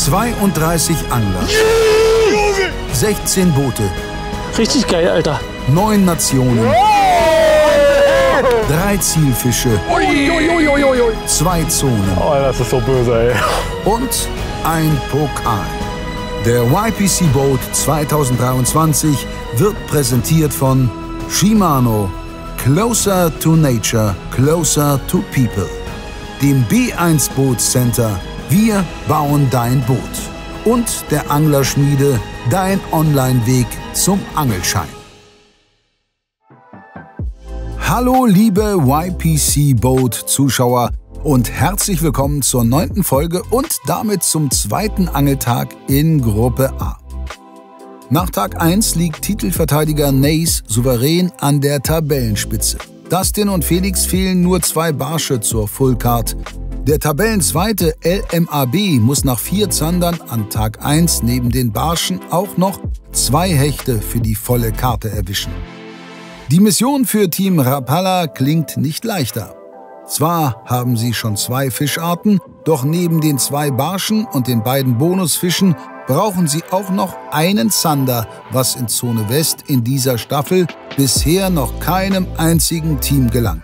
32 Angler, 16 Boote, Richtig geil, Alter. 9 Nationen, 3 Zielfische, 2 Zonen Oh, das ist so böse, ey. und ein Pokal. Der YPC Boat 2023 wird präsentiert von Shimano, Closer to Nature, Closer to People, dem B1 Boot Center, wir bauen dein Boot, und der Anglerschmiede, dein Online-Weg zum Angelschein. Hallo liebe YPC Boat Zuschauer und herzlich willkommen zur 9. Folge und damit zum 2. Angeltag in Gruppe A. Nach Tag 1 liegt Titelverteidiger Nace souverän an der Tabellenspitze. Dustin und Felix fehlen nur 2 Barsche zur Fullcard. Der Tabellenzweite LMAB muss nach 4 Zandern an Tag 1 neben den Barschen auch noch 2 Hechte für die volle Karte erwischen. Die Mission für Team Rapala klingt nicht leichter. Zwar haben sie schon 2 Fischarten, doch neben den 2 Barschen und den beiden Bonusfischen brauchen sie auch noch einen Zander, was in Zone West in dieser Staffel bisher noch keinem einzigen Team gelang.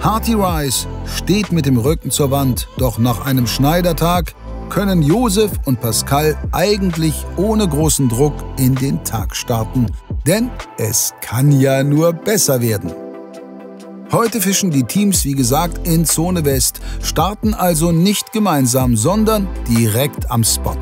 Hearty Rice steht mit dem Rücken zur Wand, doch nach einem Schneidertag können Josef und Pascal eigentlich ohne großen Druck in den Tag starten, denn es kann ja nur besser werden. Heute fischen die Teams wie gesagt in Zone West, starten also nicht gemeinsam, sondern direkt am Spot.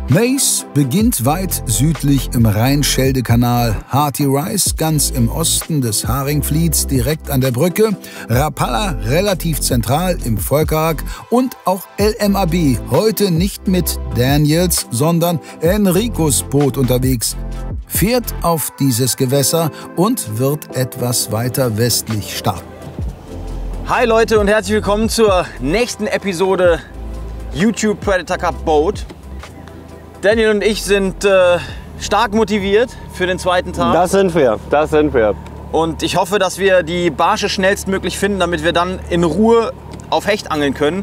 Nace beginnt weit südlich im Rhein-Schelde-Kanal, Hearty Rice ganz im Osten des Haringfliets direkt an der Brücke, Rapala relativ zentral im Volkerag und auch LMAB heute nicht mit Daniels, sondern Enricos Boot unterwegs, fährt auf dieses Gewässer und wird etwas weiter westlich starten. Hi Leute und herzlich willkommen zur nächsten Episode YouTube Predator Cup Boat. Daniel und ich sind stark motiviert für den 2. Tag. Das sind wir. Und ich hoffe, dass wir die Barsche schnellstmöglich finden, damit wir dann in Ruhe auf Hecht angeln können.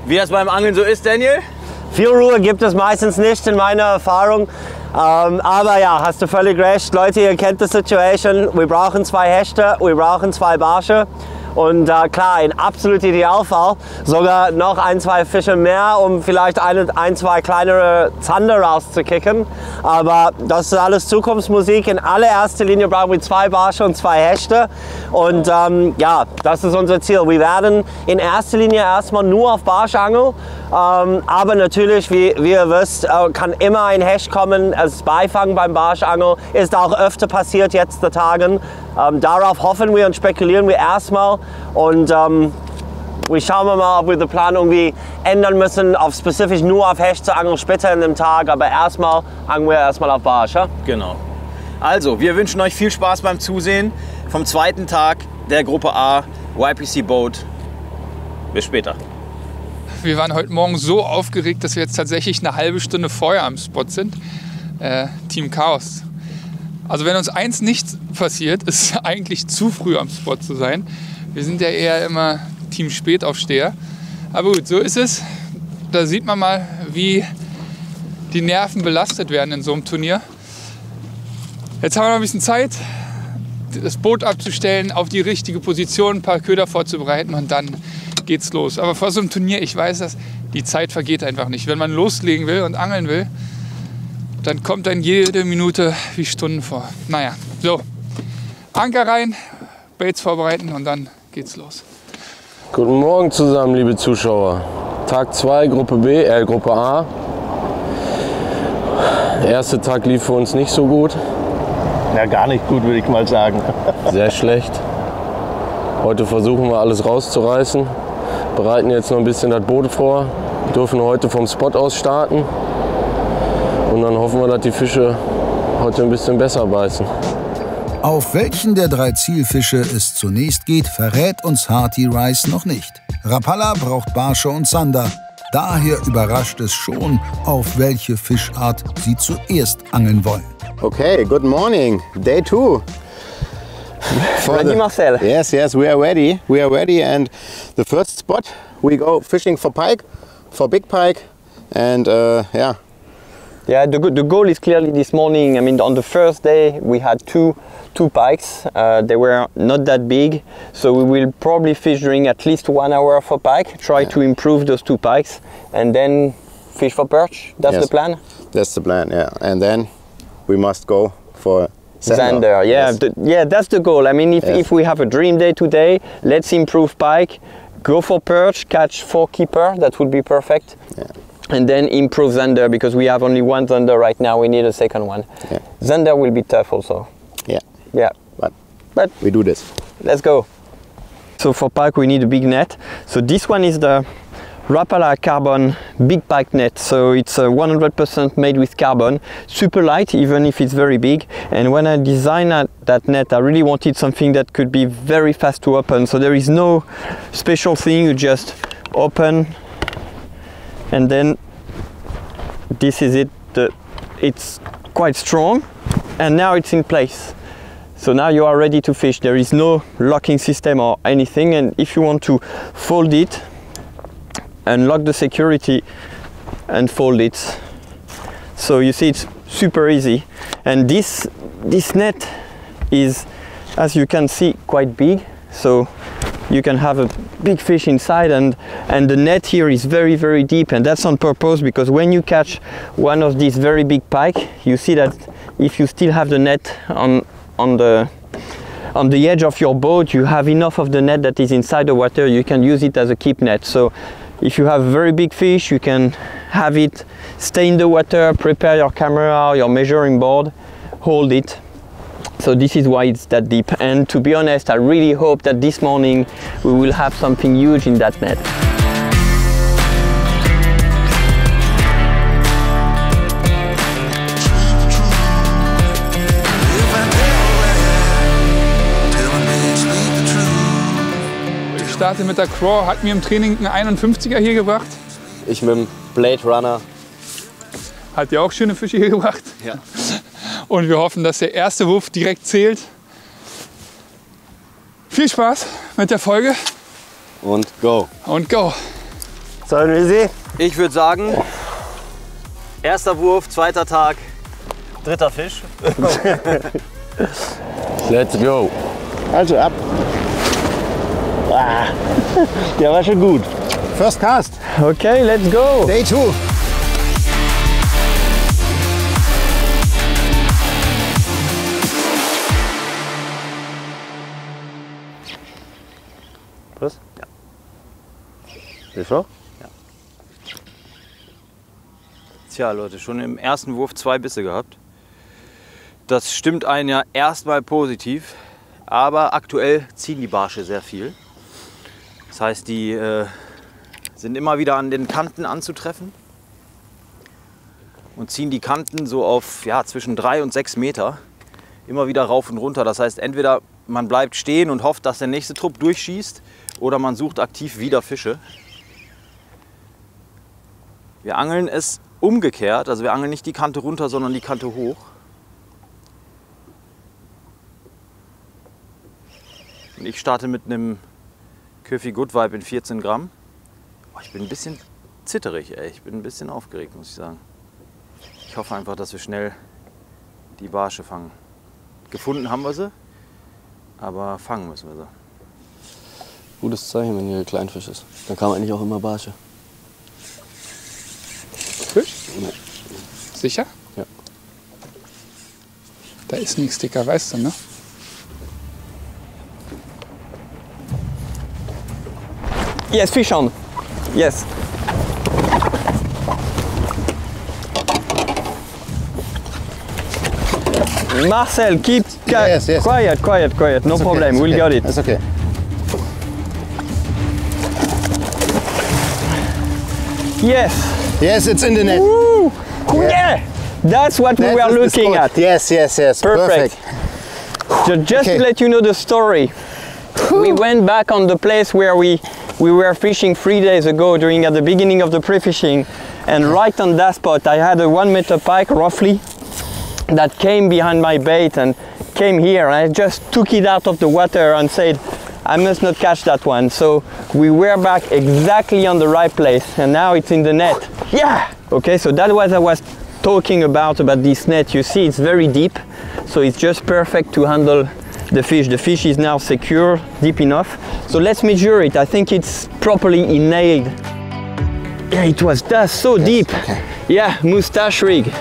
Wie das beim Angeln so ist, Daniel? Viel Ruhe gibt es meistens nicht in meiner Erfahrung. Aber ja, hast du völlig recht. Leute, ihr kennt die Situation. Wir brauchen 2 Hechte, wir brauchen 2 Barsche. Und klar, in absolut Idealfall sogar noch 1, 2 Fische mehr, um vielleicht 1, 2 kleinere Zander rauszukicken. Aber das ist alles Zukunftsmusik. In allererster Linie brauchen wir 2 Barsche und 2 Hechte. Und ja, das ist unser Ziel. Wir werden in erster Linie erstmal nur auf Barsch angeln. Aber natürlich, wie ihr wisst, kann immer ein Hecht kommen als Beifang beim Barschangeln. Ist auch öfter passiert jetzt der Tagen. Darauf hoffen wir und spekulieren wir erstmal. Und wir schauen mal, ob wir den Plan irgendwie ändern müssen, auf spezifisch nur auf Hecht zu angeln später in dem Tag. Aber erstmal angeln wir erstmal auf Barsch. Ja? Genau. Also, wir wünschen euch viel Spaß beim Zusehen vom 2. Tag der Gruppe A YPC Boat. Bis später. Wir waren heute Morgen so aufgeregt, dass wir jetzt tatsächlich eine halbe Stunde vorher am Spot sind. Team Chaos. Also wenn uns eins nicht passiert, ist eigentlich zu früh am Spot zu sein. Wir sind ja eher immer Team Spätaufsteher. Aber gut, so ist es. Da sieht man mal, wie die Nerven belastet werden in so einem Turnier. Jetzt haben wir noch ein bisschen Zeit, das Boot abzustellen, auf die richtige Position, ein paar Köder vorzubereiten und dann geht's los. Aber vor so einem Turnier, ich weiß das, die Zeit vergeht einfach nicht. Wenn man loslegen will und angeln will, dann kommt dann jede Minute wie Stunden vor. Naja, so, Anker rein, Baits vorbereiten und dann geht's los. Guten Morgen zusammen, liebe Zuschauer. Tag 2, Gruppe B, Gruppe A. Der erste Tag lief für uns nicht so gut. Ja, gar nicht gut, würde ich mal sagen. Sehr schlecht. Heute versuchen wir alles rauszureißen. Bereiten jetzt noch ein bisschen das Boot vor. Wir dürfen heute vom Spot aus starten. Und dann hoffen wir, dass die Fische heute ein bisschen besser beißen. Auf welchen der 3 Zielfische es zunächst geht, verrät uns Hearty Rice noch nicht. Rapala braucht Barsche und Zander. Daher überrascht es schon, auf welche Fischart sie zuerst angeln wollen. Okay, good morning. Day 2. Ready, Marcel? Yes, we are ready. We are ready, and the first spot we go fishing for pike, for big pike, And yeah. Yeah, the goal is clearly this morning. I mean, on the first day we had two pikes. They were not that big, so we will probably fish during at least 1 hour for pike. Try to improve those 2 pikes, and then fish for perch. That's the plan. That's the plan. Yeah, and then we must go for Zander. Yeah, yes. that's the goal. I mean, if we have a dream day today, let's improve pike, go for perch, catch 4 keeper. That would be perfect. Yeah. And then improve Zander, because we have only 1 Zander right now. We need a second one. Yeah. Zander will be tough also. Yeah. Yeah. But we do this. Let's go. So for pike we need a big net. So this one is the Rapala Carbon big pike net. So it's 100% made with carbon, super light even if it's very big. And when I designed that net, I really wanted something that could be very fast to open. So there is no special thing, you just open, and then this is it. It's quite strong, and now it's in place. So now you are ready to fish. There is no locking system or anything, and if you want to fold it, unlock the security and fold it. So you see it's super easy. And this net is, as you can see, quite big. So you can have a big fish inside, and the net here is very, very deep, and that's on purpose, because when you catch one of these very big pike, you see that if you still have the net on the edge of your boat, you have enough of the net that is inside the water, you can use it as a keep net. So if you have very big fish, you can have it stay in the water, prepare your camera, your measuring board, hold it. So this is why it's that deep. And to be honest, I really hope that this morning we will have something huge in that net. Ich starte mit der Craw, hat mir im Training einen 51er hier gebracht. Ich mit dem Blade Runner. Hat dir auch schöne Fische hier gebracht. Ja. Und wir hoffen, dass der erste Wurf direkt zählt. Viel Spaß mit der Folge. Und go. Und go. Sollen wir sie? Ich würde sagen, erster Wurf, zweiter Tag, dritter Fisch. Let's go. Also ab. Ah. Der war schon gut. First cast. Okay, let's go. Day 2. Was? Ja. Ist so? Ja. Tja, Leute, schon im ersten Wurf 2 Bisse gehabt. Das stimmt einen ja erstmal positiv, aber aktuell ziehen die Barsche sehr viel. Das heißt, die sind immer wieder an den Kanten anzutreffen und ziehen die Kanten so auf zwischen 3 und 6 Meter immer wieder rauf und runter. Das heißt, entweder man bleibt stehen und hofft, dass der nächste Trupp durchschießt, oder man sucht aktiv wieder Fische. Wir angeln es umgekehrt, also wir angeln nicht die Kante runter, sondern die Kante hoch. Und ich starte mit einem Köfi Good Vibe in 14 Gramm. Oh, ich bin ein bisschen zitterig, ey. Ich bin ein bisschen aufgeregt, muss ich sagen. Ich hoffe einfach, dass wir schnell die Barsche fangen. Gefunden haben wir sie, aber fangen müssen wir sie. Gutes Zeichen, wenn hier Kleinfisch ist. Dann kam eigentlich auch immer Barsche. Fisch? Nee. Sicher? Ja. Da ist nichts dicker, weißt du, ne? Yes, fish on. Yes. Marcel, keep Yes. quiet. No problem. We'll get it. That's okay. Yes. Yes, it's in the net. Woo! Yeah. That's what we That were was the looking spot. at. Yes. Perfect. Just Okay. to let you know the story. We went back on the place where we were fishing 3 days ago at the beginning of the pre-fishing, and right on that spot I had a 1 meter pike roughly that came behind my bait and came here, and I just took it out of the water and said, I must not catch that one. So we were back exactly on the right place, and now it's in the net. Yeah! Okay, so that was I was talking about this net. You see, it's very deep, so it's just perfect to handle the fish. The fish is now secure, deep enough. So let's measure it. I think it's properly nailed. Yeah, it was that's so deep. Okay. Yeah, mustache rig.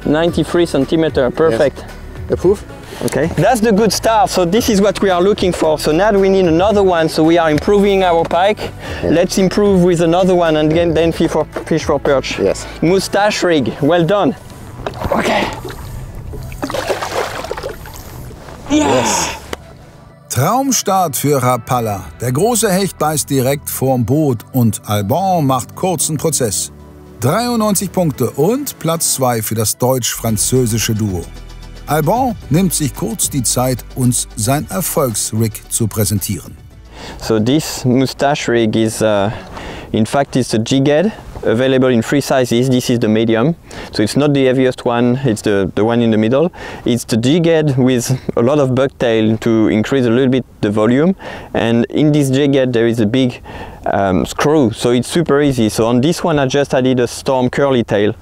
93 centimeter, perfect. Yes. Approve? Okay, that's the good start. So this is what we are looking for. So now we need another one. So we are improving our pike. Yeah. Let's improve with another one and then fish for perch. Yes. Mustache rig, well done. Okay. Yes. Traumstart für Rapalla. Der große Hecht beißt direkt vorm Boot und Alban macht kurzen Prozess. 93 Punkte und Platz 2 für das deutsch-französische Duo. Alban nimmt sich kurz die Zeit, uns sein Erfolgsrig zu präsentieren. So this mustache rig is, in fact, it's a jig head, available in 3 sizes. This is the medium, so it's not the heaviest one, it's the one in the middle. It's the jig head with a lot of bucktail to increase a little bit the volume, and in this jig head there is a big screw, so it's super easy. So on this one I just added a Storm curly tail,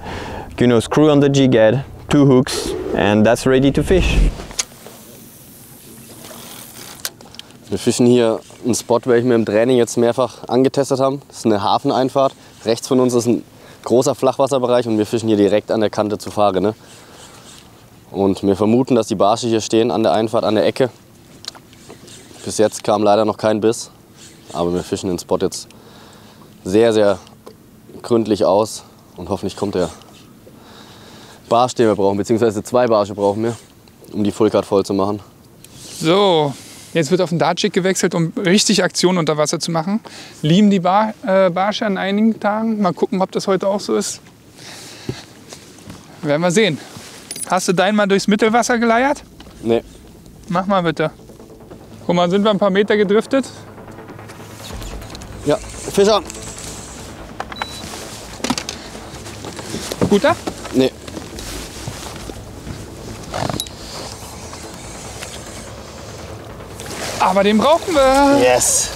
you know, screw on the jig head, 2 hooks, and that's ready to fish. Wir fischen hier einen Spot, welchen wir im Training jetzt mehrfach angetestet haben. Das ist eine Hafeneinfahrt. Rechts von uns ist ein großer Flachwasserbereich und wir fischen hier direkt an der Kante zu Fahre. Ne? Und wir vermuten, dass die Barsche hier stehen an der Einfahrt, an der Ecke. Bis jetzt kam leider noch kein Biss, aber wir fischen den Spot jetzt sehr, sehr gründlich aus und hoffentlich kommt der Barsch, den wir brauchen, beziehungsweise 2 Barsche brauchen wir, um die Fullcard voll zu machen. So, jetzt wird auf den Dartjig gewechselt, um richtig Aktion unter Wasser zu machen. Lieben die Barsche an einigen Tagen. Mal gucken, ob das heute auch so ist. Werden wir sehen. Hast du deinen mal durchs Mittelwasser geleiert? Nee. Mach mal bitte. Guck mal, sind wir ein paar Meter gedriftet? Ja, Fischer. Guter? Nee. Aber den brauchen wir. Yes.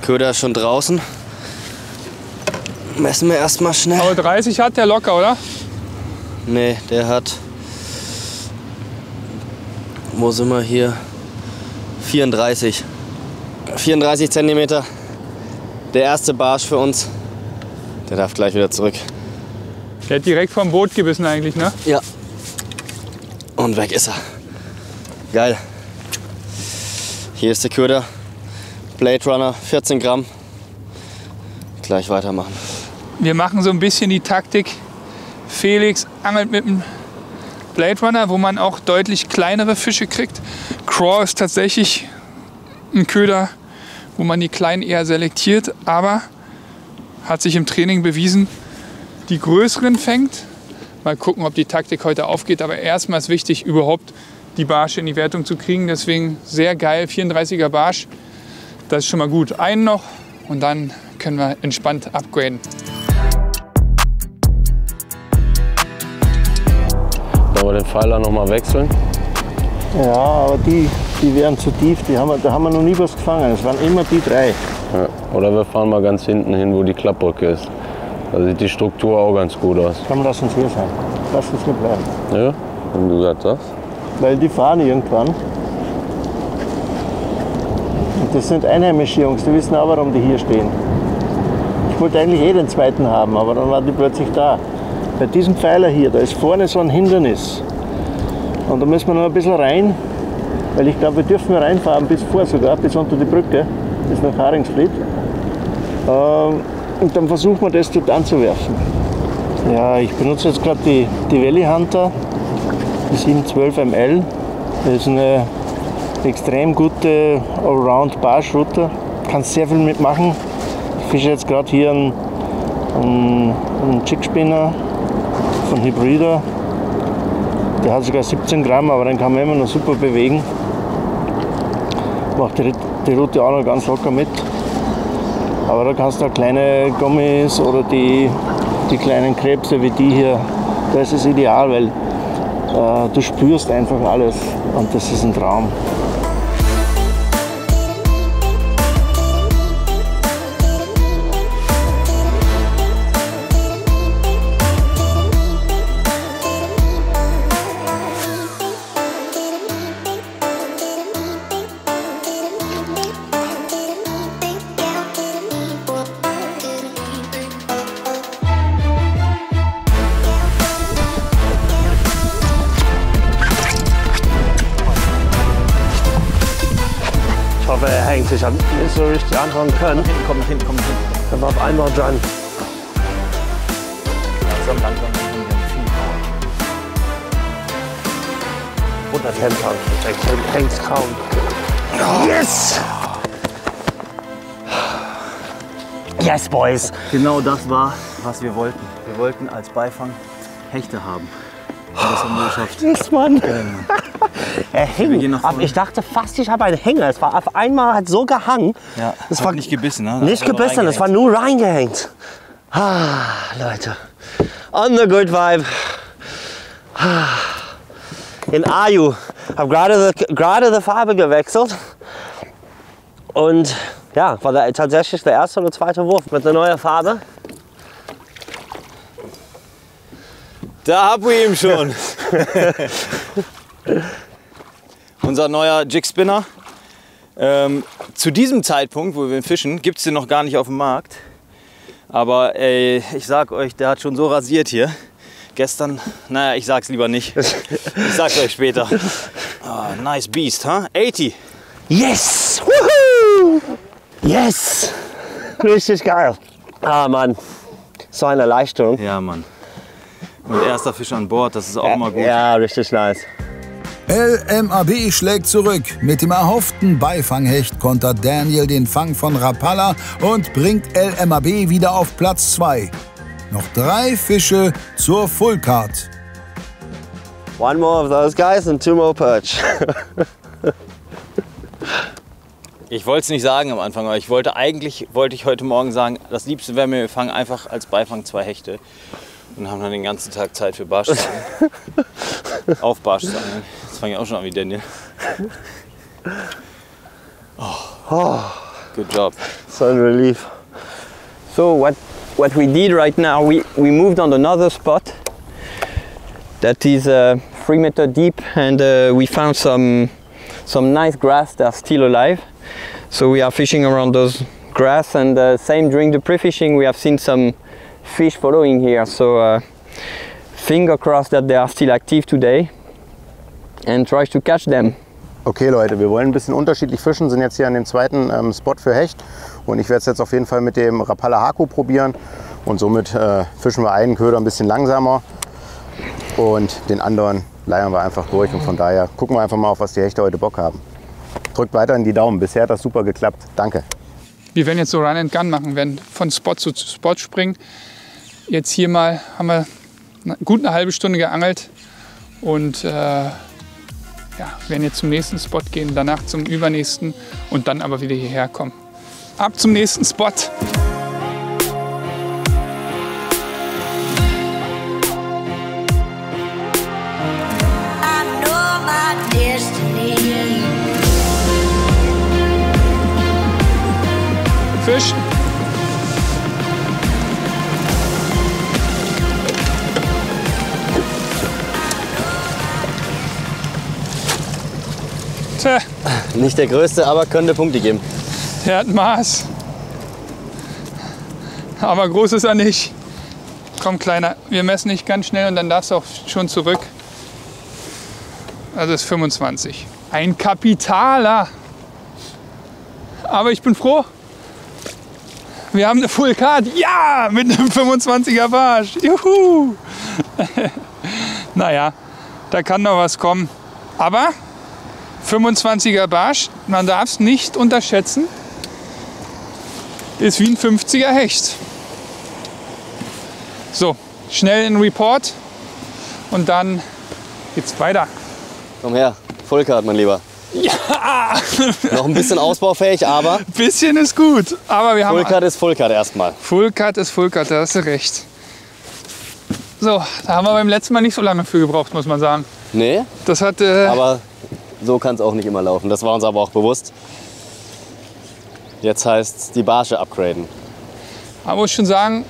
Köder ist schon draußen. Messen wir erstmal schnell. Aber 30 hat der locker, oder? Nee, der hat. Wo sind wir hier? 34. 34 Zentimeter. Der erste Barsch für uns. Der darf gleich wieder zurück. Der hat direkt vom Boot gebissen eigentlich, ne? Ja. Und weg ist er. Geil. Hier ist der Köder. Blade Runner, 14 Gramm. Gleich weitermachen. Wir machen so ein bisschen die Taktik. Felix angelt mit dem Blade Runner, wo man auch deutlich kleinere Fische kriegt. Craw ist tatsächlich ein Köder, wo man die kleinen eher selektiert, aber hat sich im Training bewiesen, die größeren fängt. Mal gucken, ob die Taktik heute aufgeht, aber erstmal ist wichtig, überhaupt die Barsche in die Wertung zu kriegen. Deswegen sehr geil, 34er Barsch. Das ist schon mal gut. Einen noch und dann können wir entspannt upgraden. Wollen wir den Pfeiler noch mal wechseln? Ja, aber die wären zu tief, da haben wir noch nie was gefangen. Es waren immer die 3. Ja. Oder wir fahren mal ganz hinten hin, wo die Klappbrücke ist. Da sieht die Struktur auch ganz gut aus. Komm, lass uns hier sein. Lass uns hier bleiben. Ja, wenn du das sagst. Weil die fahren irgendwann. Und das sind einheimische Jungs, die wissen auch, warum die hier stehen. Ich wollte eigentlich den zweiten haben, aber dann waren die plötzlich da. Bei diesem Pfeiler hier, da ist vorne so ein Hindernis. Und da müssen wir noch ein bisschen rein, weil ich glaube, wir dürfen reinfahren bis vor sogar, bis unter die Brücke, bis nach Haringsfried. Und dann versuchen wir das dort anzuwerfen. Ja, ich benutze jetzt gerade die Valley Hunter, die 712 ML. Das ist eine extrem gute Allround-Barschroute. Kannst sehr viel mitmachen. Ich fische jetzt gerade hier einen Jig-Spinner von Hybrida. Der hat sogar 17 Gramm, aber den kann man immer noch super bewegen. Macht die Route auch noch ganz locker mit. Aber da kannst du auch kleine Gummis oder die kleinen Krebse wie die hier, das ist ideal, weil Du spürst einfach alles und das ist ein Traum. Ich hoffe, er hängt. Ich habe nicht so richtig anfangen können. Komm hin. Er war auf einmal dran. Langsam. Runter Tempo. Er hängt kaum. Yes! Yes, boys! Genau das war, was wir wollten. Wir wollten als Beifang Hechte haben. Und das haben wir geschafft. Yes, Mann! Er Wir gehen hing. nach Aber vorne. ich dachte fast, ich habe einen Hänger. Es war auf einmal hat so gehangen. Ja, Es hat war nicht gebissen, ne? nicht gebissen, es war nur reingehängt. Ah, Leute. On the good vibe. In Ayu. Habe gerade die Farbe gewechselt. Und ja, war tatsächlich der erste oder zweite Wurf mit einer neuen Farbe. Da haben wir ihn schon. Unser neuer Jig Spinner. Zu diesem Zeitpunkt, wo wir ihn fischen, gibt es den noch gar nicht auf dem Markt. Aber ich sag euch, der hat schon so rasiert hier. Gestern, naja, ich sag's lieber nicht. Ich sag's euch später. Oh, nice beast, huh? 80. Yes! Woohoo! Yes! Richtig geil. Ah, Mann. So eine Leistung. Ja, Mann. Und erster Fisch an Bord, das ist auch immer gut. Ja, richtig nice. LMAB schlägt zurück. Mit dem erhofften Beifanghecht kontert Daniel den Fang von Rapala und bringt LMAB wieder auf Platz 2. Noch 3 Fische zur Full Card. One more of those guys and 2 more perch. Ich wollte es nicht sagen am Anfang, aber wollte ich heute Morgen sagen, das Liebste wäre mir, wir fangen einfach als Beifang 2 Hechte und haben dann den ganzen Tag Zeit für Barsch zu angeln. Auf Barsch zu angeln. Jetzt fange ich auch schon an wie Daniel. Oh. Good job. So a relief. So what we did right now, we moved on another spot that is 3 meters deep, and we found some nice grass that are still alive. So we are fishing around those grass, and same during the pre-fishing we have seen some fish following here. So finger crossed that they are still active today and try to catch them. Okay Leute, wir wollen ein bisschen unterschiedlich fischen, sind jetzt hier an dem zweiten Spot für Hecht und ich werde es jetzt auf jeden Fall mit dem Rapala Haku probieren und somit fischen wir einen Köder ein bisschen langsamer und den anderen leiern wir einfach durch und von daher gucken wir einfach mal, auf was die Hechte heute Bock haben. Drückt weiterhin die Daumen, bisher hat das super geklappt, danke. Wir werden jetzt so Run and Gun machen, werden von Spot zu Spot springen. Jetzt hier mal haben wir gut eine halbe Stunde geangelt und ja, werden jetzt zum nächsten Spot gehen, danach zum übernächsten und dann aber wieder hierher kommen. Ab zum nächsten Spot. Fisch. Tja, Nicht der größte, aber könnte Punkte geben. der hat Maß. Aber groß ist er nicht. Komm, Kleiner, wir messen nicht ganz schnell und dann darfst du auch schon zurück. Also ist 25. Ein Kapitaler. Aber ich bin froh. Wir haben eine Full Card. Ja, mit einem 25er Barsch. Juhu. Naja, da kann noch was kommen. Aber 25er Barsch, man darf es nicht unterschätzen, ist wie ein 50er Hecht. So, schnell in Report und dann geht's weiter. Komm her, Fullcard, mein Lieber. Ja! Noch ein bisschen ausbaufähig, aber Bisschen ist gut, aber wir haben Fullcard ist Fullcard erstmal. Full Cut ist Full Cut, da hast du recht. So, da haben wir beim letzten Mal nicht so lange für gebraucht, muss man sagen. Nee, Das hat, aber so kann es auch nicht immer laufen. Das war uns aber auch bewusst. Jetzt heißt es die Barsche upgraden. man muss schon sagen,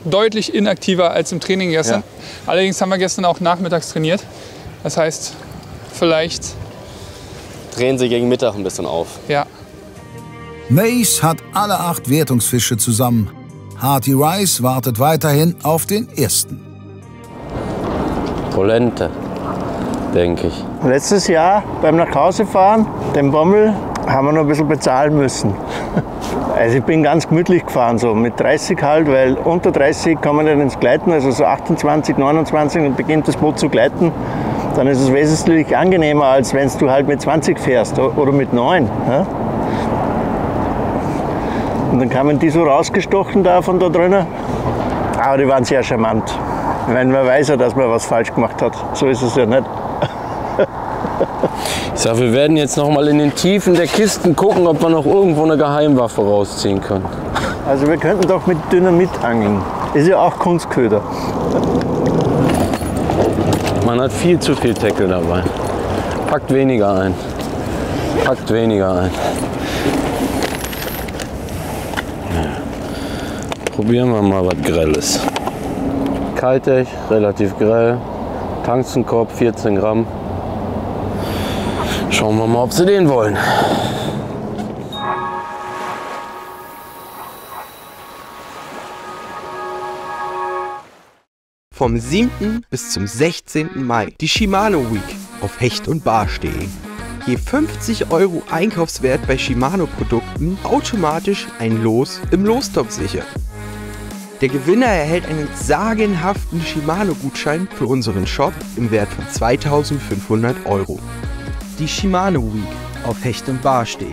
deutlich inaktiver als im Training gestern. Ja. Allerdings haben wir gestern auch nachmittags trainiert. Das heißt, vielleicht, Drehen sie gegen Mittag ein bisschen auf. ja. Mace hat alle 8 Wertungsfische zusammen. Hearty Rice wartet weiterhin auf den ersten. Polente, denke ich. Letztes Jahr beim Nachhausefahren, den Bommel, haben wir noch ein bisschen bezahlen müssen. Also ich bin ganz gemütlich gefahren, so mit 30 halt, weil unter 30 kann man nicht ins Gleiten, also so 28, 29 und beginnt das Boot zu gleiten. Dann ist es wesentlich angenehmer, als wenn du halt mit 20 fährst oder mit 9. Ja? Und dann kamen die so rausgestochen da von da drinnen. Aber die waren sehr charmant. Ich meine, man weiß ja, dass man was falsch gemacht hat. So ist es ja nicht. Ich sag, wir werden jetzt noch mal in den Tiefen der Kisten gucken, ob wir noch irgendwo eine Geheimwaffe rausziehen können. Also wir könnten doch mit Dynamit angeln. Ist ja auch Kunstköder. Man hat viel zu viel Tackle dabei. Packt weniger ein. Packt weniger ein. Ja. Probieren wir mal was Grelles. Kaltech, relativ grell. Tungstenkorb, 14 Gramm. Schauen wir mal, ob sie den wollen. Vom 7. bis zum 16. Mai die Shimano Week auf Hecht und Barsch.de. Je 50 € Einkaufswert bei Shimano-Produkten automatisch ein Los im Lostopf sichern. Der Gewinner erhält einen sagenhaften Shimano-Gutschein für unseren Shop im Wert von 2.500 €. Die Shimano Week auf Hecht und Barsch.de.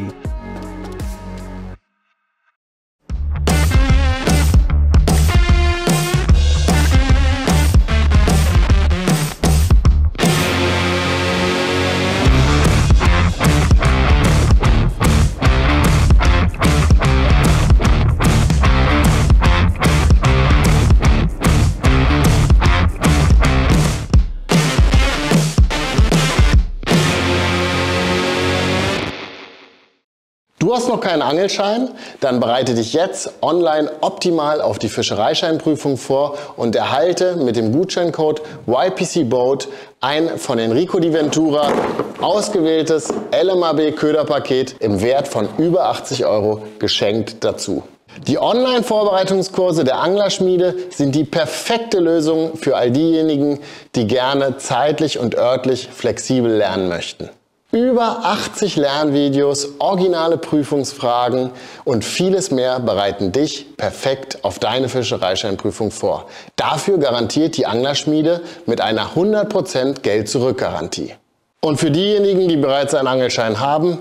Du hast noch keinen Angelschein? Dann bereite dich jetzt online optimal auf die Fischereischeinprüfung vor und erhalte mit dem Gutscheincode YPCBOAT ein von Enrico Di Ventura ausgewähltes LMAB Köderpaket im Wert von über 80 € geschenkt dazu. Die Online-Vorbereitungskurse der Anglerschmiede sind die perfekte Lösung für all diejenigen, die gerne zeitlich und örtlich flexibel lernen möchten. Über 80 Lernvideos, originale Prüfungsfragen und vieles mehr bereiten dich perfekt auf deine Fischereischeinprüfung vor. Dafür garantiert die Anglerschmiede mit einer 100% Geld-Zurück-Garantie. Und für diejenigen, die bereits einen Angelschein haben,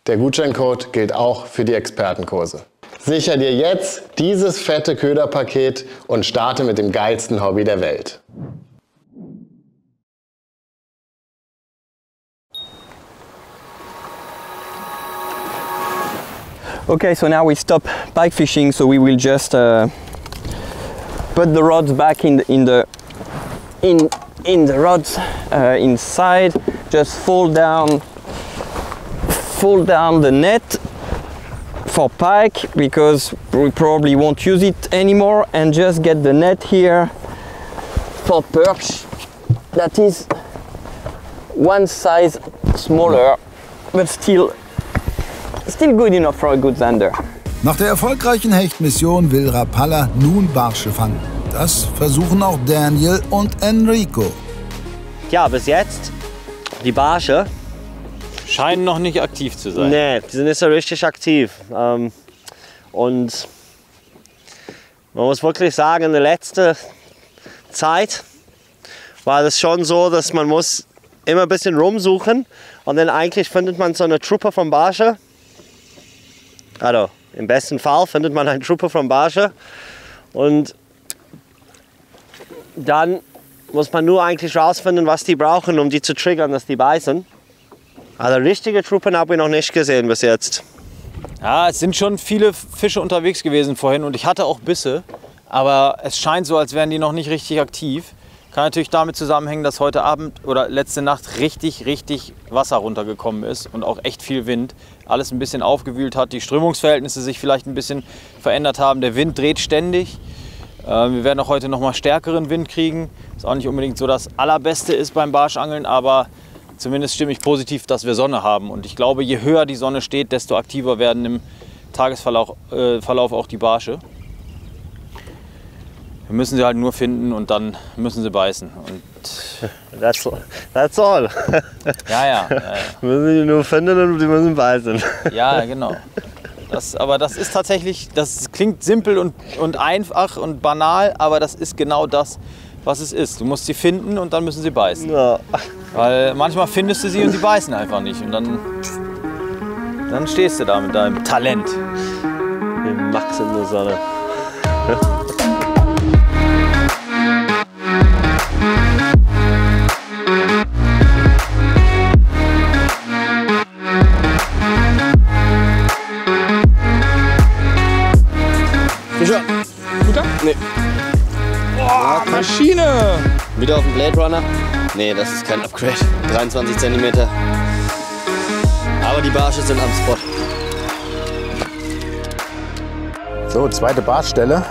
der Gutscheincode gilt auch für die Expertenkurse. Sicher dir jetzt dieses fette Köderpaket und starte mit dem geilsten Hobby der Welt. Okay, so now we stop pike fishing, so we will just put the rods back in the rods inside. Just fold down the net for pike because we probably won't use it anymore, and just get the net here for perch. That is one size smaller, but still good enough for a good zander. Nach der erfolgreichen Hechtmission will Rapala nun Barsche fangen. Das versuchen auch Daniel und Enrico. Ja, bis jetzt die Barsche. Scheinen noch nicht aktiv zu sein. Nee, die sind nicht so richtig aktiv. Und man muss wirklich sagen, in der letzten Zeit war das schon so, dass man muss immer ein bisschen rumsuchen und dann eigentlich findet man so eine Truppe von Barsche. Also im besten Fall findet man eine Truppe von Barsche und dann muss man nur eigentlich rausfinden, was die brauchen, um die zu triggern, dass die beißen. Also richtige Truppen habe ich noch nicht gesehen bis jetzt. Ja, es sind schon viele Fische unterwegs gewesen vorhin und ich hatte auch Bisse, aber es scheint so, als wären die noch nicht richtig aktiv. Kann natürlich damit zusammenhängen, dass heute Abend oder letzte Nacht richtig Wasser runtergekommen ist und auch echt viel Wind. Alles ein bisschen aufgewühlt hat, die Strömungsverhältnisse sich vielleicht ein bisschen verändert haben. Der Wind dreht ständig. Wir werden auch heute noch mal stärkeren Wind kriegen. Ist auch nicht unbedingt so das Allerbeste ist beim Barschangeln, aber zumindest stimme ich positiv, dass wir Sonne haben. Und ich glaube, je höher die Sonne steht, desto aktiver werden im Tagesverlauf auch die Barsche. Wir müssen sie halt nur finden und dann müssen sie beißen. Und That's all. Ja. Wir müssen die nur finden und die müssen beißen. Ja, genau. Aber das ist tatsächlich, das klingt simpel und einfach und banal, aber das ist genau das, was es ist. Du musst sie finden und dann müssen sie beißen. Ja. Weil manchmal findest du sie und sie beißen einfach nicht. Und dann stehst du da mit deinem Talent. Wie Max in der Sonne. Fischer. Guter? Nee. Boah, Maschine! Wieder auf dem Blade Runner? Nee, das ist kein Upgrade. 23 cm. Aber die Barsche sind am Spot. So, zweite Barstelle.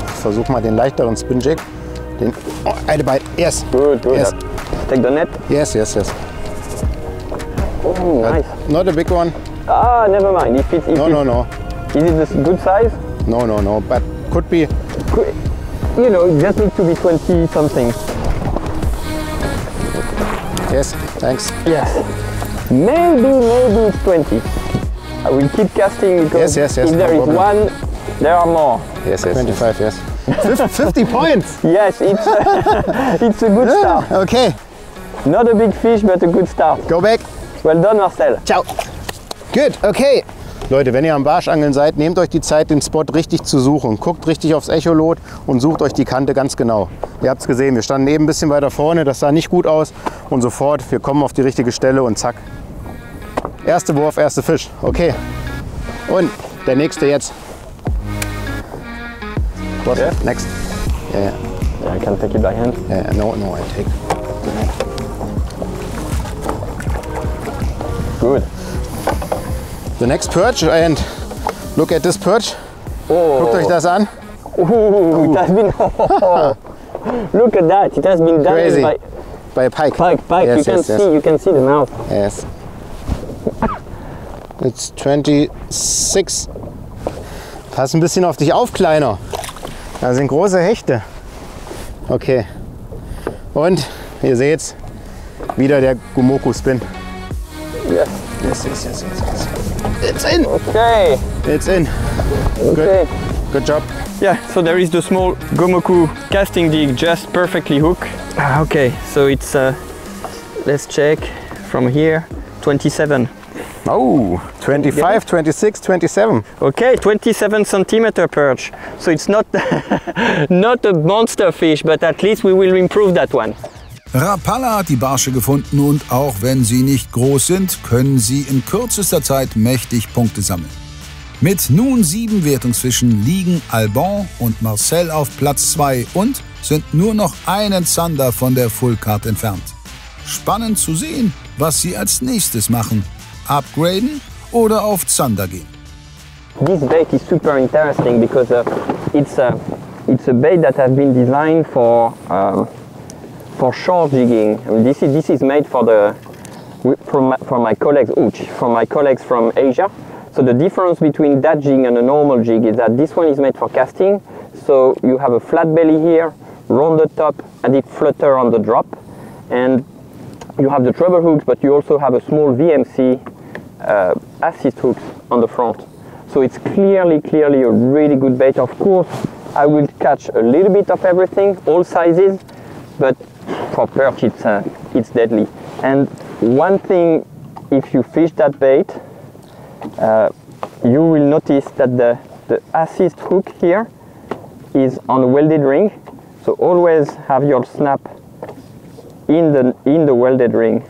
Ich versuche mal den leichteren Spin-Jig. Eine Bite. Yes. Good. Yes. Take the net. Yes. Oh, nice. Not a big one. Ah, never mind. If No. Is it a good size? No. But could be. You know, it just needs to be 20 something. Yes. Thanks. Yes. Maybe it's 20. I will keep casting because Yes, if no there is problem. one, there are more. Yes. 25. Yes. 50 points. Yes, it's it's a good start. Okay. Not a big fish, but a good start. Go back. Well done, Marcel. Ciao. Good. Okay. Leute, wenn ihr am Barschangeln seid, nehmt euch die Zeit, den Spot richtig zu suchen. Guckt richtig aufs Echolot und sucht euch die Kante ganz genau. Ihr habt es gesehen, wir standen eben ein bisschen weiter vorne, das sah nicht gut aus. Und sofort, wir kommen auf die richtige Stelle und zack. Erster Wurf, erster Fisch. Okay. Und der nächste jetzt. What? Yeah. Next. Yeah. Yeah, I can take it by hand. Yeah. No, I take. Good. The next perch and look at this perch. Oh. Guckt euch das an. Ooh, it has been. Look at that! It has been done Crazy. by a pike. Pike. Yes, You can see the mouth. Yes. It's 26. Pass ein bisschen auf dich auf, Kleiner. Da sind große Hechte. Okay. Und ihr seht's, wieder der Gomoku-Spin. Yes. Yes. It's in. Okay. It's in. Okay. Good job. Yeah, so there is the small Gomoku casting jig just perfectly hooked. Okay, so it's, let's check from here, 27. Oh, 25, 26, 27. Okay, 27 centimeter perch. So it's not, not a monster fish, but at least we will improve that one. Rapala hat die Barsche gefunden und auch wenn sie nicht groß sind, können sie in kürzester Zeit mächtig Punkte sammeln. Mit nun 7 Wertungsfischen liegen Alban und Marcel auf Platz 2 und sind nur noch einen Zander von der Full Card entfernt. Spannend zu sehen, was sie als nächstes machen. Upgraden oder auf Zander gehen. This bait is super interesting because it's a bait that has been designed for shore jigging. I mean, this is made for my colleagues, from my colleagues from Asia. So the difference between that jig and a normal jig is that this one is made for casting. So you have a flat belly here, rounded top, and it flutter on the drop. And you have the treble hooks, but you also have a small VMC assist hooks on the front. So it's clearly a really good bait. Of course, I will catch a little bit of everything, all sizes, but for perch it's deadly. And one thing, if you fish that bait, you will notice that the assist hook here is on a welded ring. So always have your snap in the welded ring.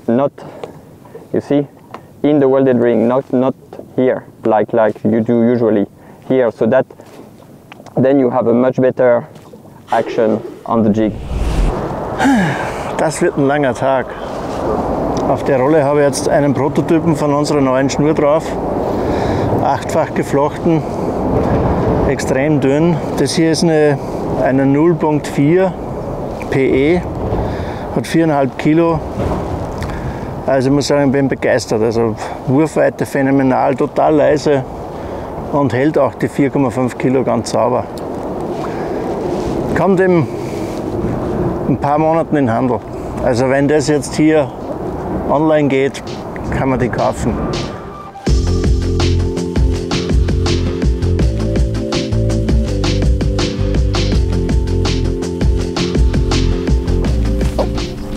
Not, you see, in the welded ring, not here, like you do usually here. So that then you have a much better action on the jig. Das wird ein langer Tag. Auf der Rolle habe ich jetzt einen Prototypen von unserer neuen Schnur drauf. 8-fach geflochten, extrem dünn. Das hier ist eine 0.4 PE, hat 4,5 Kilo. Also ich muss sagen, ich bin begeistert. Also Wurfweite phänomenal, total leise und hält auch die 4,5 Kilo ganz sauber. Kommt in ein paar Monaten in den Handel. Also wenn das jetzt hier online geht, kann man die kaufen.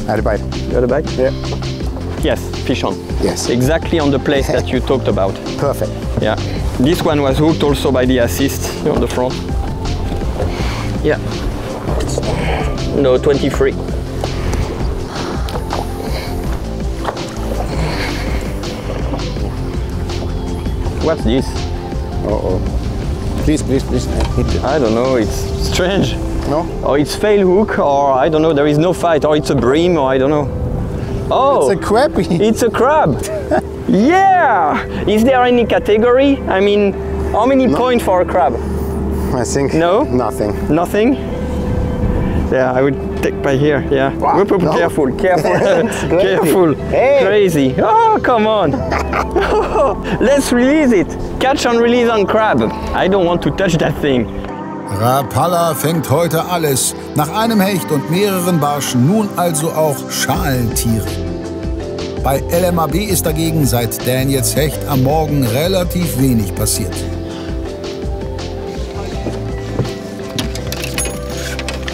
Had a bite. You got a bite? Yeah. Yes, fish on. Yes. Exactly on the place that you talked about. Perfect. Yeah. This one was hooked also by the assist on the front. Yeah. No, 23. What's this? Uh-oh. Please. I don't know, it's strange. No? Or it's fail hook, or I don't know, there is no fight, or it's a bream, or I don't know. Oh! It's a crappie. It's a crab! Yeah! Is there any category? I mean, how many points for a crab? I think No? nothing. Nothing? Yeah, I would take by here, yeah. Wow, Whoop, whoop, no. Careful. Great. Careful. Hey. Crazy. Oh, come on. Let's release it. Catch and release on crab. I don't want to touch that thing. Rapala fängt heute alles. Nach einem Hecht und mehreren Barschen nun also auch Schalentiere. Bei LMAB ist dagegen seit Daniels Hecht am Morgen relativ wenig passiert.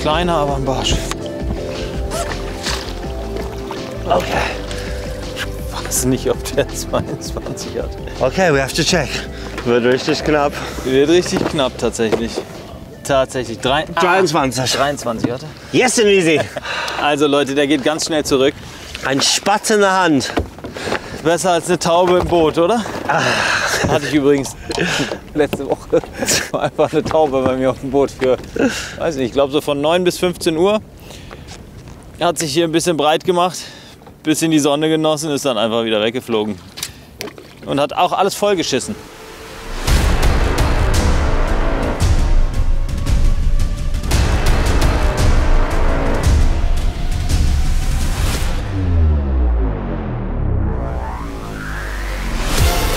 Kleiner, aber ein Barsch. Okay. Ich weiß nicht, ob der 22 hat. Okay, we have to check. Wird richtig knapp. Wird richtig knapp tatsächlich. Tatsächlich. 23. 23 hat er. Yes, and easy. Also Leute, der geht ganz schnell zurück. Ein Spatz in der Hand. Besser als eine Taube im Boot, oder? Hatte ich übrigens letzte Woche. War einfach eine Taube bei mir auf dem Boot für, weiß nicht, ich glaube so von 9 bis 15 Uhr. Er hat sich hier ein bisschen breit gemacht, bis in die Sonne genossen, ist dann einfach wieder weggeflogen. Und hat auch alles vollgeschissen.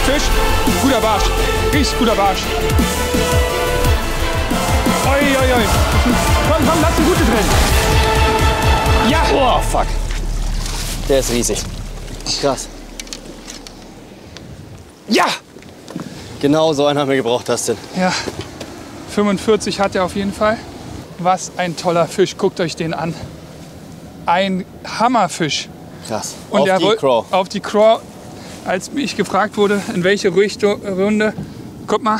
Fisch, guter Barsch, richtig guter Barsch. Oi, oi, oi. Komm, lass den Gute drin. Ja! Oh, fuck. Der ist riesig. Krass. Ja! Genau so einen haben wir gebraucht, Dustin. Ja, 45 hat er auf jeden Fall. Was ein toller Fisch, guckt euch den an. Ein Hammerfisch. Krass. Und Auf die Craw. Auf die Craw. Als ich gefragt wurde, in welche Runde, guck mal,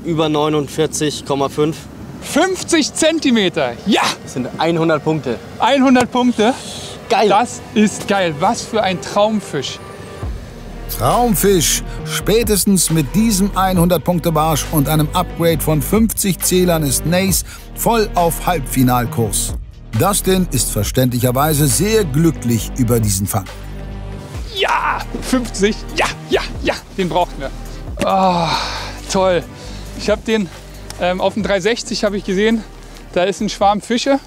Über 49,5. 50 Zentimeter. Ja, Das sind 100 Punkte. 100 Punkte. Geil. Das ist geil. Was für ein Traumfisch. Traumfisch! Spätestens mit diesem 100-Punkte-Barsch und einem Upgrade von 50 Zählern ist Nace voll auf Halbfinalkurs. Dustin ist verständlicherweise sehr glücklich über diesen Fang. Ja, 50. Ja, den brauchten wir. Oh, toll. Ich habe den auf dem 360 habe ich gesehen, da ist ein Schwarm Fische.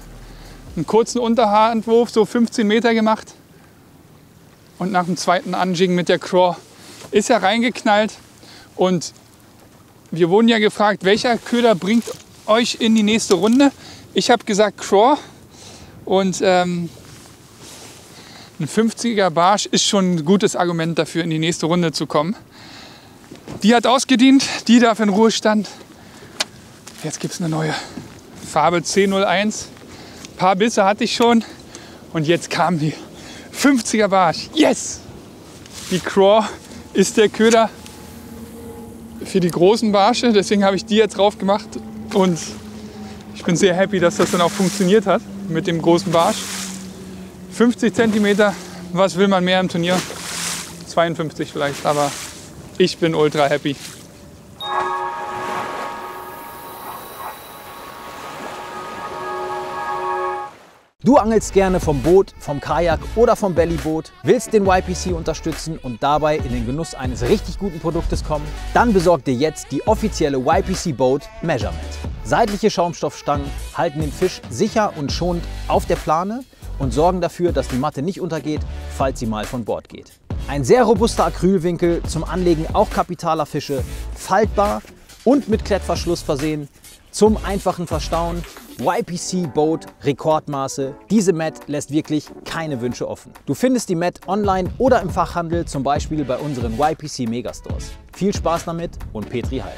Einen kurzen Unterhandwurf, so 15 Meter gemacht. Und nach dem zweiten Anjiggen mit der Craw ist er reingeknallt. Und wir wurden ja gefragt, welcher Köder bringt euch in die nächste Runde? Ich habe gesagt Craw. Und ein 50er Barsch ist schon ein gutes Argument dafür, in die nächste Runde zu kommen. Die hat ausgedient, die darf in Ruhe stand. Jetzt gibt es eine neue Farbe C01. Ein paar Bisse hatte ich schon und jetzt kam die 50er Barsch. Yes! Die Craw ist der Köder für die großen Barsche, deswegen habe ich die jetzt drauf gemacht und ich bin sehr happy, dass das dann auch funktioniert hat mit dem großen Barsch. 50 cm, was will man mehr im Turnier? 52 vielleicht, aber ich bin ultra happy. Du angelst gerne vom Boot, vom Kajak oder vom Bellyboot, willst den YPC unterstützen und dabei in den Genuss eines richtig guten Produktes kommen? Dann besorg dir jetzt die offizielle YPC Boat Measurement. Seitliche Schaumstoffstangen halten den Fisch sicher und schonend auf der Plane und sorgen dafür, dass die Matte nicht untergeht, falls sie mal von Bord geht. Ein sehr robuster Acrylwinkel zum Anlegen auch kapitaler Fische, faltbar und mit Klettverschluss versehen, zum einfachen Verstauen. YPC Boat Rekordmaße. Diese Mat lässt wirklich keine Wünsche offen. Du findest die Mat online oder im Fachhandel, zum Beispiel bei unseren YPC Megastores. Viel Spaß damit und Petri Heil.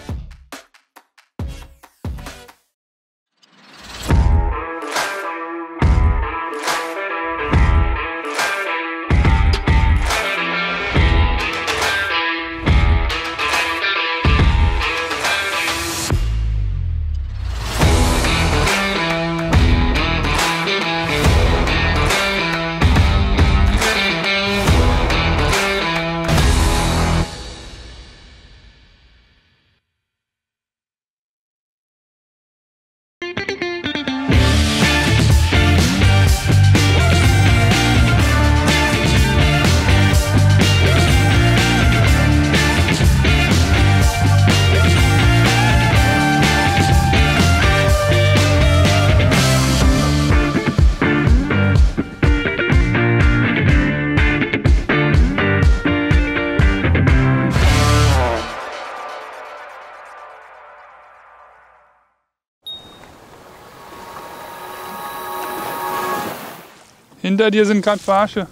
Hinter dir sind gerade Barsche.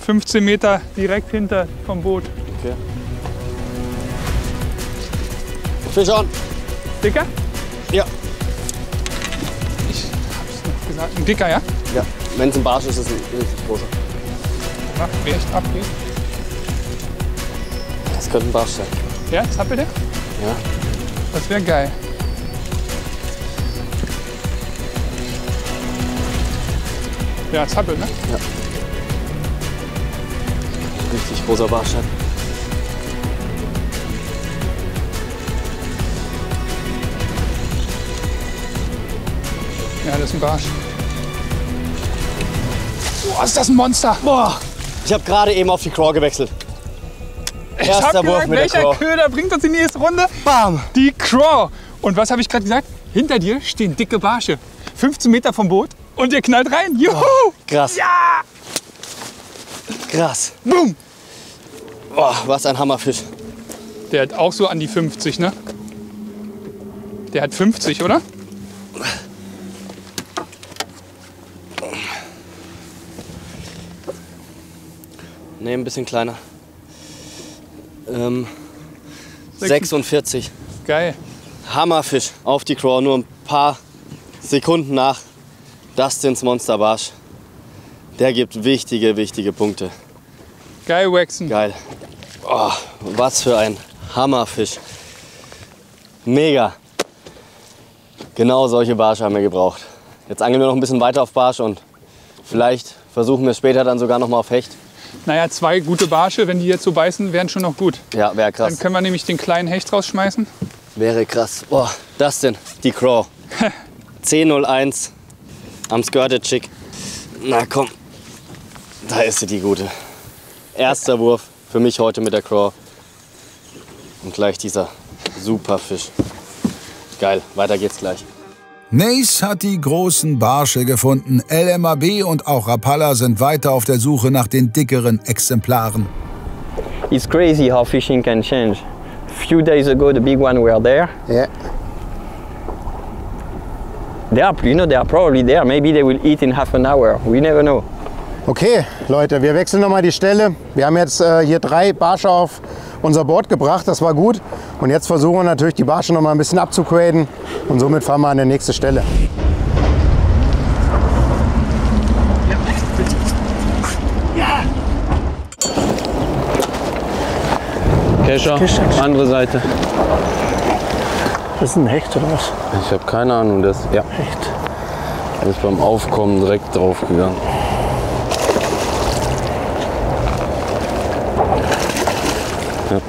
15 Meter direkt hinter vom Boot. Okay. Fisch on. Dicker? Ja. Ich hab's noch gesagt. Ein dicker, ja? Ja. Wenn es ein Barsch ist, ist es ein richtig großer. Mach, wie echt abgeht. Das könnte ein Barsch sein. Ja, zappelt der? Ja. Das wäre geil. Ja, zappelt, ne? Ja. Richtig großer Barsch. Ja, das ist ein Barsch. Boah, ist das ein Monster! Boah! Ich habe gerade eben auf die Craw gewechselt. Ich hab gesagt, welcher Köder bringt uns in die nächste Runde? Bam! Die Craw! Und was habe ich gerade gesagt? Hinter dir stehen dicke Barsche. 15 Meter vom Boot und ihr knallt rein. Juhu! Oh, krass. Ja! Krass. Boom! Boah, was ein Hammerfisch. Der hat auch so an die 50, ne? Der hat 50, oder? Ne, ein bisschen kleiner. 46. Geil. Hammerfisch auf die Craw, nur ein paar Sekunden nach Dustins Monster Barsch. Der gibt wichtige, wichtige Punkte. Geil, Waxen. Geil. Oh, was für ein Hammerfisch. Mega. Genau solche Barsche haben wir gebraucht. Jetzt angeln wir noch ein bisschen weiter auf Barsch und vielleicht versuchen wir es später dann sogar noch mal auf Hecht. Naja, 2 gute Barsche, wenn die jetzt so beißen, wären schon noch gut. Ja, wäre krass. Dann können wir nämlich den kleinen Hecht rausschmeißen. Wäre krass. Boah, Dustin, die Craw. 10:01 am Skirted Chick. Na komm, da ist sie, die gute. Erster Wurf für mich heute mit der Craw. Und gleich dieser super Fisch. Geil, weiter geht's gleich. Nace hat die großen Barsche gefunden. LMAB und auch Rapala sind weiter auf der Suche nach den dickeren Exemplaren. It's crazy how fishing can change. A few days ago, the big one were there. Yeah. They are probably there. Maybe they will eat in half an hour. We never know. Okay, Leute, wir wechseln nochmal die Stelle. Wir haben jetzt hier 3 Barsche auf unser Board gebracht, das war gut. Und jetzt versuchen wir natürlich die Barsche noch mal ein bisschen abzugraden und somit fahren wir an die nächste Stelle. Kescher, andere Seite. Das ist ein Hecht oder was? Ich habe keine Ahnung, das ja. Hecht. Der ist beim Aufkommen direkt drauf gegangen. Ja.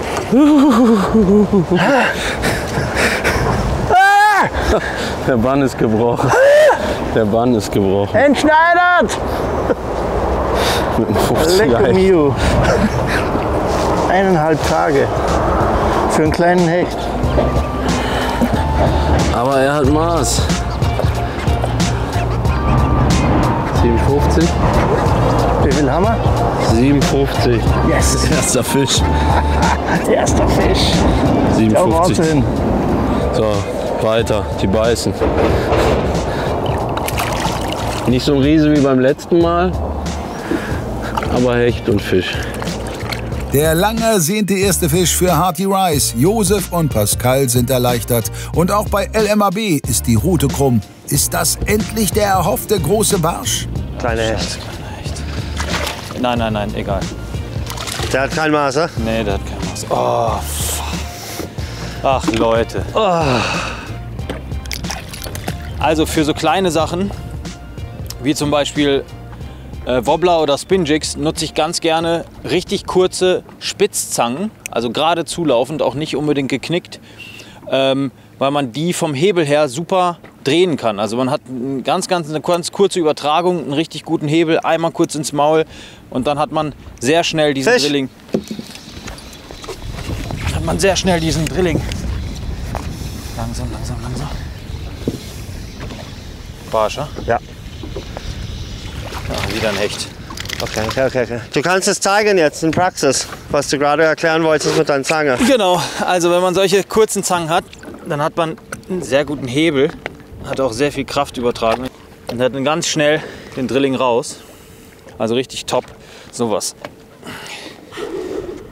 Der Bann ist gebrochen. Der Bann ist gebrochen. Entschneidert! Mit einem 50er Lecco Hecht. mio. 1,5 Tage für einen kleinen Hecht. Aber er hat Maß. 57? Wie viel haben wir? 57. Yes! Erster Fisch. Erster Fisch. Ja, 57. Wahnsinn. So, weiter. Die beißen. Nicht so ein Riese wie beim letzten Mal, aber Hecht und Fisch. Der lang ersehnte erste Fisch für Hearty Rice. Josef und Pascal sind erleichtert. Und auch bei LMAB ist die Route krumm. Ist das endlich der erhoffte große Barsch? Kleiner Hecht. Nein, nein, nein, egal. Der hat kein Maß, ne? Nee, der hat kein Maß. Oh, fuck. Ach, Leute. Oh. Also für so kleine Sachen, wie zum Beispiel Wobbler oder Spin-Jigs, nutze ich ganz gerne richtig kurze Spitzzangen, also gerade zulaufend, auch nicht unbedingt geknickt, weil man die vom Hebel her super drehen kann. Also man hat eine ganz kurze Übertragung, einen richtig guten Hebel, einmal kurz ins Maul und dann hat man sehr schnell diesen Fisch. Drilling. Langsam, langsam, langsam. Barscher? Ja. Ja, wieder ein Hecht. Okay. Du kannst es zeigen jetzt in Praxis, was du gerade erklären wolltest mit deiner Zange. Genau, also wenn man solche kurzen Zangen hat, dann hat man einen sehr guten Hebel, hat auch sehr viel Kraft übertragen und hat dann ganz schnell den Drilling raus. Also richtig top, sowas.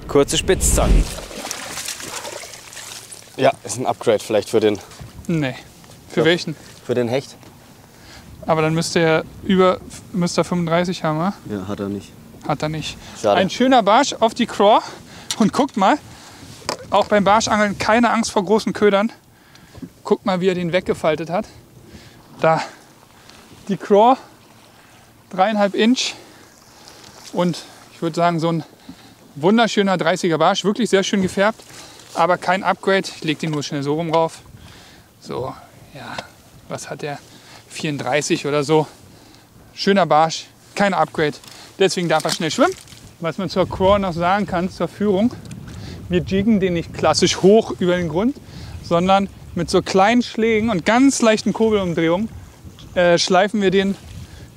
Kurze Spitzzangen. Ja, ist ein Upgrade vielleicht für den, Nee. Für welchen? für den Hecht. Aber dann müsste er 35 haben, wa? Ja, hat er nicht. Hat er nicht. Schade. Ein schöner Barsch auf die Craw. Und guckt mal, auch beim Barschangeln keine Angst vor großen Ködern. Guckt mal, wie er den weggefaltet hat. Da die Craw, 3,5 Inch. Und ich würde sagen, so ein wunderschöner 30er Barsch. Wirklich sehr schön gefärbt, aber kein Upgrade. Ich lege den nur schnell so rum rauf. So, ja, was hat der? 34 oder so. Schöner Barsch, kein Upgrade. Deswegen darf er schnell schwimmen. Was man zur Craw noch sagen kann, zur Führung. Wir jiggen den nicht klassisch hoch über den Grund, sondern mit so kleinen Schlägen und ganz leichten Kurbelumdrehungen schleifen wir den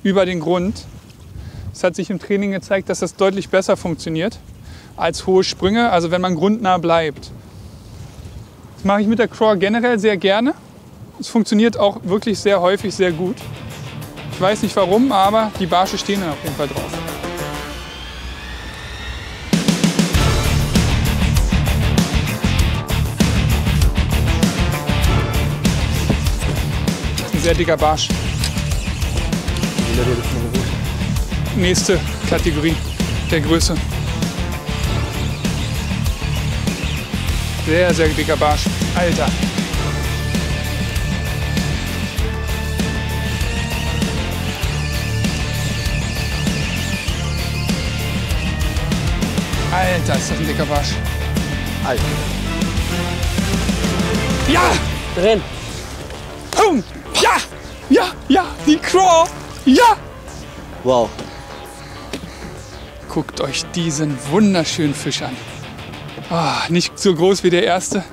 über den Grund. Es hat sich im Training gezeigt, dass das deutlich besser funktioniert als hohe Sprünge, also wenn man grundnah bleibt. Das mache ich mit der Craw generell sehr gerne. Es funktioniert auch wirklich sehr häufig sehr gut. Ich weiß nicht warum, aber die Barsche stehen dann auf jeden Fall drauf. Ein sehr dicker Barsch. Nächste Kategorie der Größe. Sehr, sehr dicker Barsch. Alter. Alter, ist das ein dicker Barsch. Alter. Ja! Drin. Boom! Ja! Ja! Ja! Die Craw! Ja! Wow. Guckt euch diesen wunderschönen Fisch an. Oh, nicht so groß wie der erste,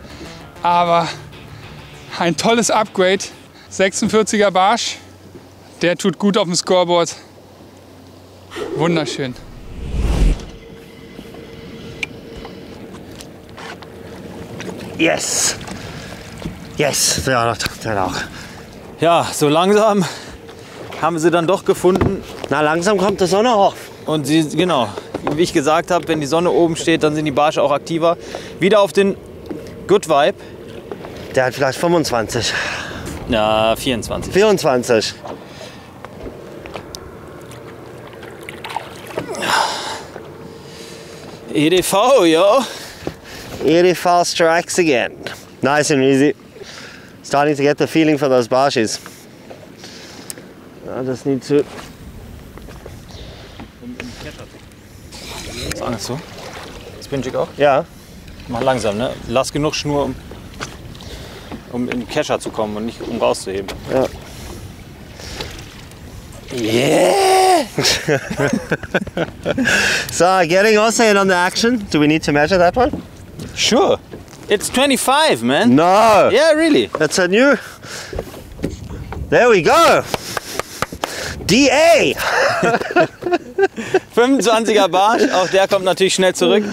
aber ein tolles Upgrade. 46er Barsch. Der tut gut auf dem Scoreboard. Wunderschön. Yes. Yes. Ja, der auch. Ja, so langsam haben wir sie dann doch gefunden. Na, langsam kommt die Sonne hoch. Und sie, genau, wie ich gesagt habe, wenn die Sonne oben steht, dann sind die Barsche auch aktiver. Wieder auf den Good Vibe. Der hat vielleicht 25. Ja, 24. 24. EDV, yo. EDV strikes again. Nice and easy. Starting to get the feeling for those barsches. I just need to. Ist alles so? Spin-Jig auch? Ja. Mach langsam, ne? Lass genug Schnur, um in den Kescher zu kommen und nicht um rauszuheben. Ja. Yeah! So, getting also in on the action. Do we need to measure that one? Sure. It's 25, man. No. Yeah, really. That's a new. There we go. DA. 25er Barsch, auch der kommt natürlich schnell zurück.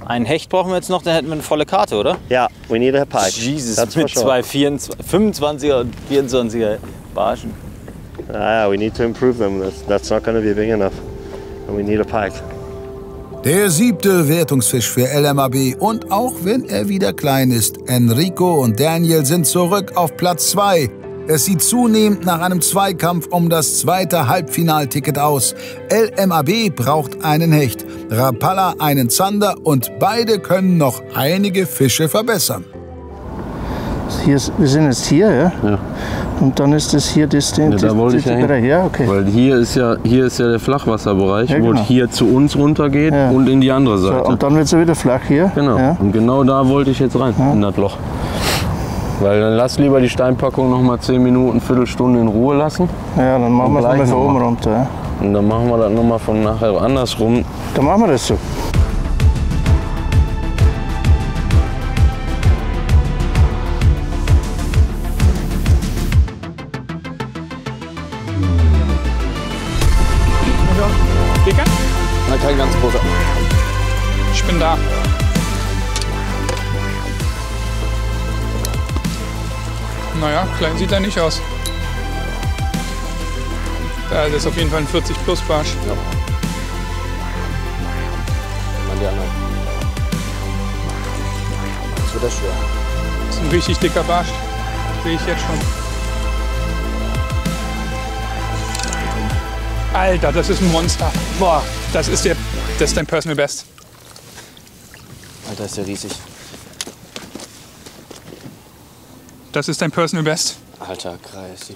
Einen Hecht brauchen wir jetzt noch, dann hätten wir eine volle Karte, oder? Ja, we need a pike. Jesus, That's mit for zwei 25er und 24er Barschen. We need to improve them. That's not going to be big enough. And we need a pike. Der 7. Wertungsfisch für LMAB und auch wenn er wieder klein ist, Enrico und Daniel sind zurück auf Platz 2. Es sieht zunehmend nach einem Zweikampf um das 2. Halbfinalticket aus. LMAB braucht einen Hecht, Rapala einen Zander und beide können noch einige Fische verbessern. Wir sind jetzt hier, ja? Ja. Und dann ist das hier das Ja, da wollte ich ja hin. Ja, okay. Weil hier ist ja der Flachwasserbereich, Ja, wo genau. es hier zu uns runtergeht Ja. und in die andere So, Seite. und dann wird es wieder flach hier. Genau. Ja. Und genau da wollte ich jetzt rein, in das Loch. Weil dann lass lieber die Steinpackung noch mal 10 Minuten, Viertelstunde in Ruhe lassen. Ja, dann machen wir es nochmal von oben runter. Ja. Und dann machen wir das noch mal von nachher andersrum. Dann machen wir das so. Dicker? Na, kein ganz großer. Ich bin da. Naja, klein sieht er nicht aus. Ja, das ist auf jeden Fall ein 40 plus Barsch. Ja. Mal die anderen. Jetzt wird das schwer. Das ist ein richtig dicker Barsch. Sehe ich jetzt schon. Alter, das ist ein Monster. Boah, das ist dein Personal Best. Alter, ist der riesig. Das ist dein Personal Best. Alter, crazy.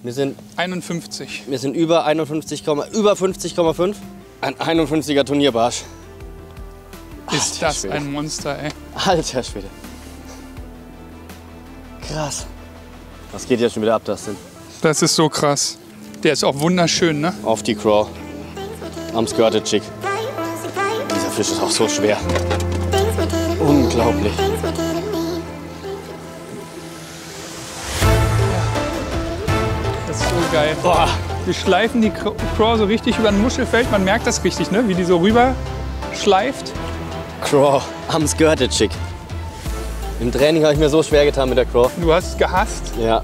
Wir sind 51. Wir sind über 50,5. Ein 51er Turnierbarsch. Ist das ein Monster, ey. Alter Schwede. Krass. Das geht ja schon wieder ab, das Ding. Das ist so krass. Der ist auch wunderschön, ne? Auf die Craw. Am Skirted Jig. Dieser Fisch ist auch so schwer. Unglaublich. Das ist so geil. Boah. Wir schleifen die Craw so richtig über ein Muschelfeld. Man merkt das richtig, ne? Wie die so rüber schleift. Craw am Skirted Jig. Im Training habe ich mir so schwer getan mit der Craw. Du hast gehasst. Ja,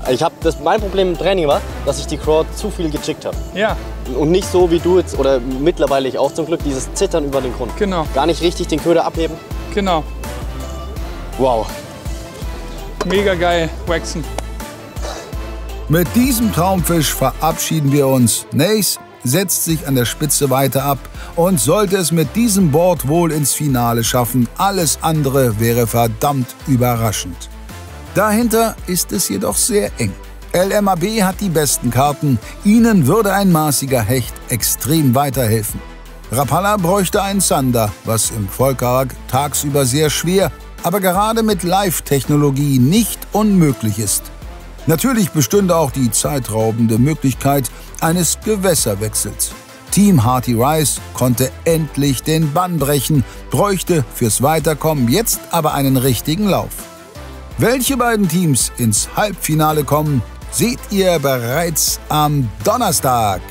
mein Problem im Training war, dass ich die Craw zu viel gejiggt habe. Ja. Und nicht so wie du jetzt, oder mittlerweile ich auch zum Glück, dieses Zittern über den Grund. Genau. Gar nicht richtig den Köder abheben. Genau. Wow. Mega geil, Waxen. Mit diesem Traumfisch verabschieden wir uns. Nace setzt sich an der Spitze weiter ab und sollte es mit diesem Board wohl ins Finale schaffen. Alles andere wäre verdammt überraschend. Dahinter ist es jedoch sehr eng. LMAB hat die besten Karten. Ihnen würde ein maßiger Hecht extrem weiterhelfen. Rapala bräuchte einen Zander, was im Volkerag tagsüber sehr schwer, aber gerade mit Live-Technologie nicht unmöglich ist. Natürlich bestünde auch die zeitraubende Möglichkeit eines Gewässerwechsels. Team Hearty Rice konnte endlich den Bann brechen, bräuchte fürs Weiterkommen jetzt aber einen richtigen Lauf. Welche beiden Teams ins Halbfinale kommen, seht ihr bereits am Donnerstag.